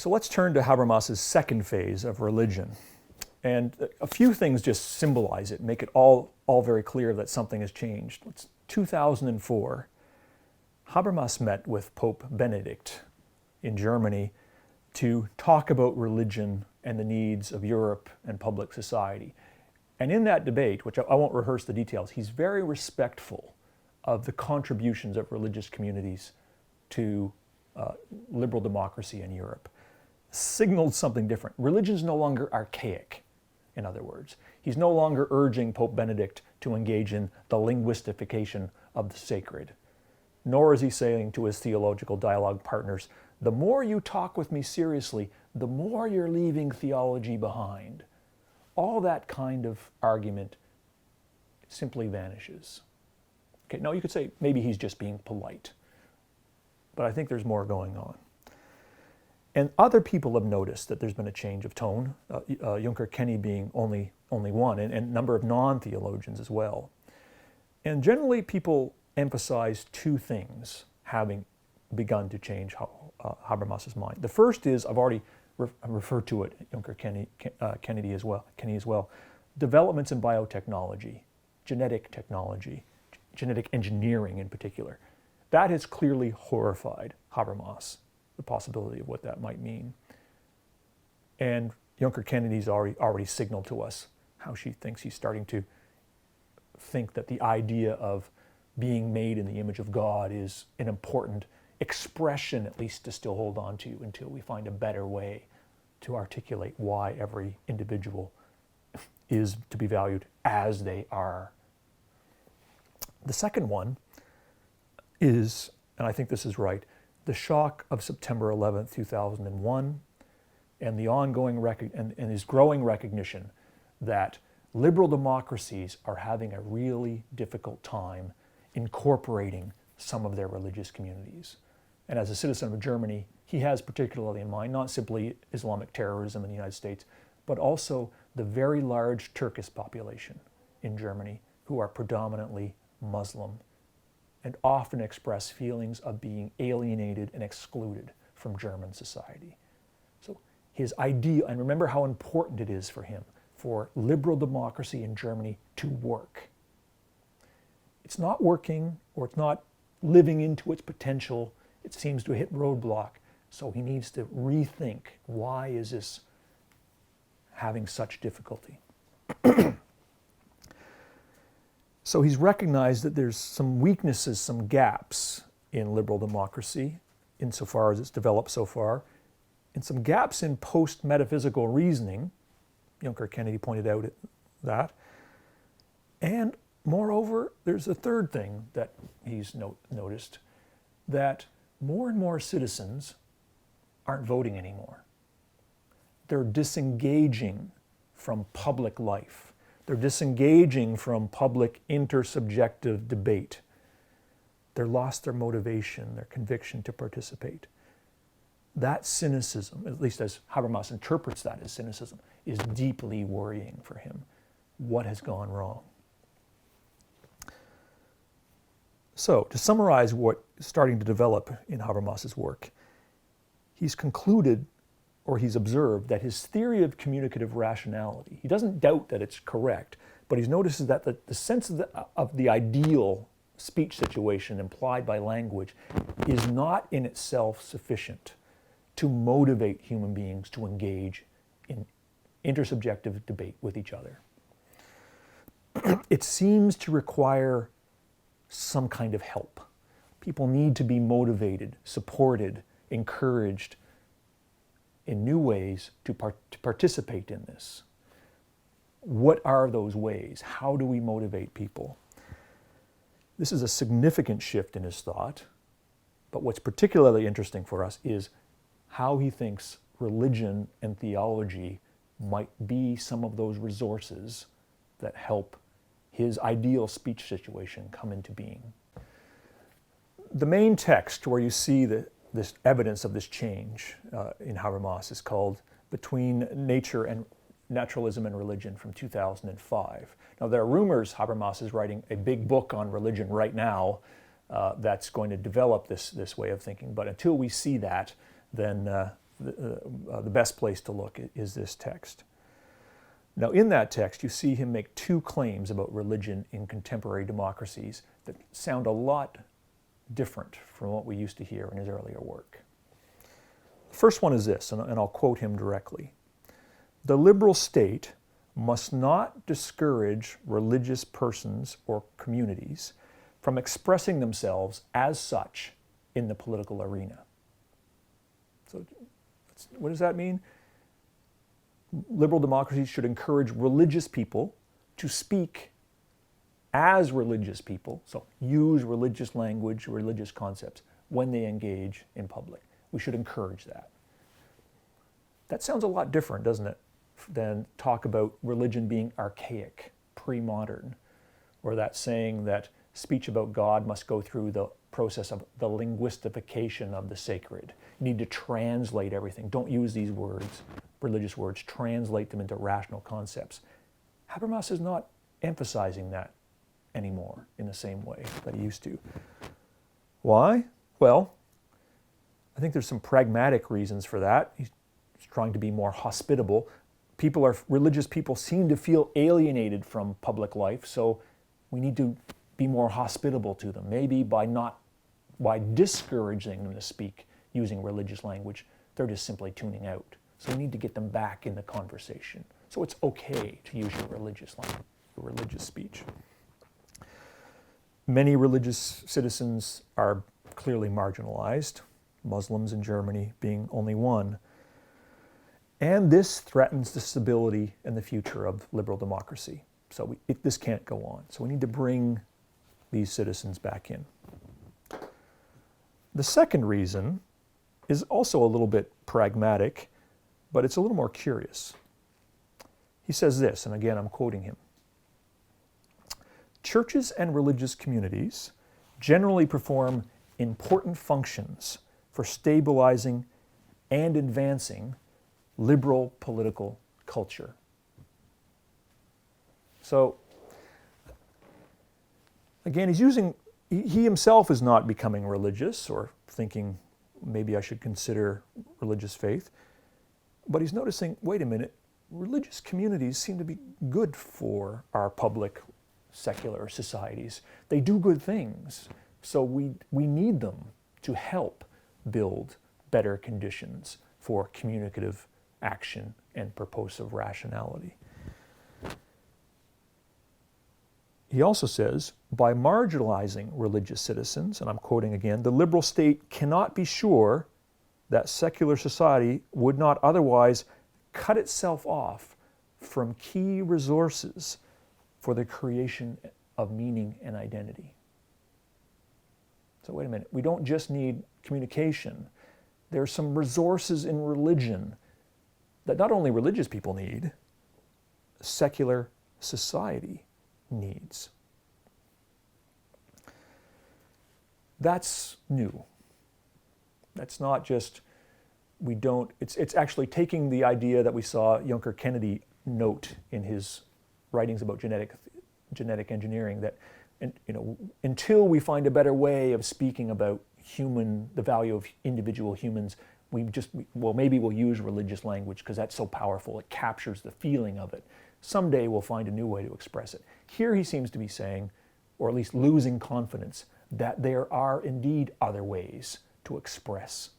So let's turn to Habermas's second phase of religion. And a few things just symbolize it, make it all very clear that something has changed. It's 2004. Habermas met with Pope Benedict in Germany to talk about religion and the needs of Europe and public society. And in that debate, which I won't rehearse the details, he's very respectful of the contributions of religious communities to liberal democracy in Europe. Signaled something different. Religion is no longer archaic, in other words. He's no longer urging Pope Benedict to engage in the linguistification of the sacred. Nor is he saying to his theological dialogue partners, the more you talk with me seriously, the more you're leaving theology behind. All that kind of argument simply vanishes. Okay, now you could say maybe he's just being polite, but I think there's more going on. And other people have noticed that there's been a change of tone, Juncker Kenny being only one, and a number of non-theologians as well. And generally people emphasize two things having begun to change Habermas's mind. The first is, I've already referred to it, Juncker Kenny as well, developments in biotechnology, genetic technology, genetic engineering in particular. That has clearly horrified Habermas, the possibility of what that might mean. And Juncker Kennedy's already signaled to us how she thinks he's starting to think that the idea of being made in the image of God is an important expression, at least to still hold on to until we find a better way to articulate why every individual is to be valued as they are. The second one is, and I think this is right, the shock of September 11th, 2001, and the ongoing and his growing recognition that liberal democracies are having a really difficult time incorporating some of their religious communities. And as a citizen of Germany, he has particularly in mind not simply Islamic terrorism in the United States, but also the very large Turkish population in Germany who are predominantly Muslim and often express feelings of being alienated and excluded from German society. So his idea, and remember how important it is for him, for liberal democracy in Germany to work. It's not working, or it's not living into its potential. It seems to hit roadblock. So he needs to rethink, why is this having such difficulty? So he's recognized that there's some weaknesses, some gaps in liberal democracy, insofar as it's developed so far, and some gaps in post-metaphysical reasoning. Juncker Kennedy pointed out that. And moreover, there's a third thing that he's noticed, that more and more citizens aren't voting anymore. They're disengaging from public life. They're disengaging from public intersubjective debate. They've lost their motivation, their conviction to participate. That cynicism, at least as Habermas interprets that as cynicism, is deeply worrying for him. What has gone wrong? So, to summarize what is starting to develop in Habermas's work, he's concluded, or he's observed, that his theory of communicative rationality, he doesn't doubt that it's correct, but he notices that the sense of the ideal speech situation implied by language is not in itself sufficient to motivate human beings to engage in intersubjective debate with each other. It seems to require some kind of help. People need to be motivated, supported, encouraged in new ways to participate in this. What are those ways? How do we motivate people? This is a significant shift in his thought, but what's particularly interesting for us is how he thinks religion and theology might be some of those resources that help his ideal speech situation come into being. The main text where you see this evidence of this change in Habermas is called Between Nature and Naturalism and Religion from 2005. Now there are rumors Habermas is writing a big book on religion right now that's going to develop this way of thinking, but until we see that, then the best place to look is this text. Now, in that text, you see him make two claims about religion in contemporary democracies that sound a lot different from what we used to hear in his earlier work. The first one is this, and I'll quote him directly. "The liberal state must not discourage religious persons or communities from expressing themselves as such in the political arena." So, what does that mean? Liberal democracies should encourage religious people to speak as religious people, so use religious language, religious concepts, when they engage in public. We should encourage that. That sounds a lot different, doesn't it, than talk about religion being archaic, pre-modern, or that saying that speech about God must go through the process of the linguistification of the sacred. You need to translate everything. Don't use these words, religious words, translate them into rational concepts. Habermas is not emphasizing that anymore in the same way that he used to. Why? Well, I think there's some pragmatic reasons for that. He's trying to be more hospitable. Religious people seem to feel alienated from public life, so we need to be more hospitable to them. Maybe by discouraging them to speak using religious language, they're just simply tuning out. So we need to get them back in the conversation. So it's okay to use your religious language, your religious speech. Many religious citizens are clearly marginalized, Muslims in Germany being only one. And this threatens the stability and the future of liberal democracy. So this can't go on. So we need to bring these citizens back in. The second reason is also a little bit pragmatic, but it's a little more curious. He says this, and again I'm quoting him. "Churches and religious communities generally perform important functions for stabilizing and advancing liberal political culture." So, again, he himself is not becoming religious or thinking maybe I should consider religious faith, but he's noticing, wait a minute, religious communities seem to be good for our public secular societies. They do good things, so we need them to help build better conditions for communicative action and purposive rationality. He also says, by marginalizing religious citizens, and I'm quoting again, "the liberal state cannot be sure that secular society would not otherwise cut itself off from key resources for the creation of meaning and identity." So wait a minute, we don't just need communication. There are some resources in religion that not only religious people need, secular society needs. That's new. That's not just, it's actually taking the idea that we saw Junker Kennedy note in his writings about genetic engineering, that until we find a better way of speaking about the value of individual humans, maybe we'll use religious language because that's so powerful. It captures the feeling of it. Someday we'll find a new way to express it. Here he seems to be saying, or at least losing confidence, that there are indeed other ways to express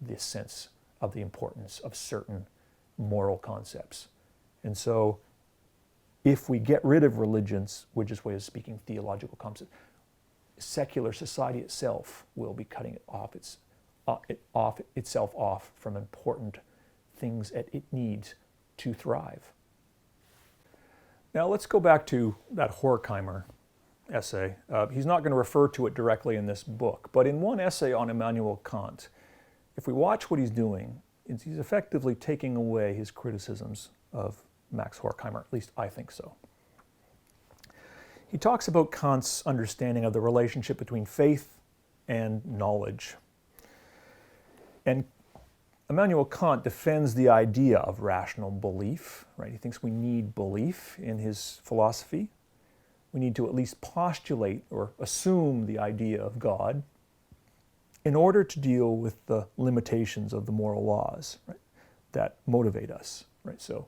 this sense of the importance of certain moral concepts. And so if we get rid of religion's, religious way of speaking, theological concepts, secular society itself will be cutting itself off from important things that it needs to thrive. Now let's go back to that Horkheimer essay. He's not going to refer to it directly in this book, but in one essay on Immanuel Kant, if we watch what he's doing, he's effectively taking away his criticisms of Max Horkheimer, at least I think so. He talks about Kant's understanding of the relationship between faith and knowledge. And Immanuel Kant defends the idea of rational belief, right? He thinks we need belief in his philosophy. We need to at least postulate or assume the idea of God. in order to deal with the limitations of the moral laws, right, that motivate us, right? So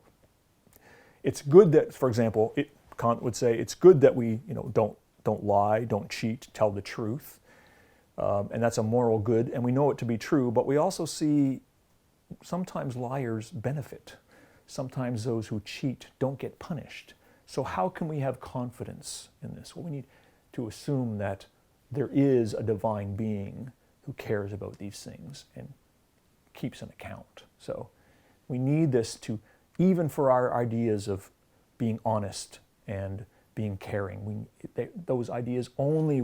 it's good that, for example, Kant would say it's good that we, don't lie, don't cheat, tell the truth, and that's a moral good, and we know it to be true. But we also see sometimes liars benefit. Sometimes those who cheat don't get punished. So how can we have confidence in this? Well, we need to assume that there is a divine being who cares about these things and keeps an account. So we need this to, even for our ideas of being honest and being caring, those ideas only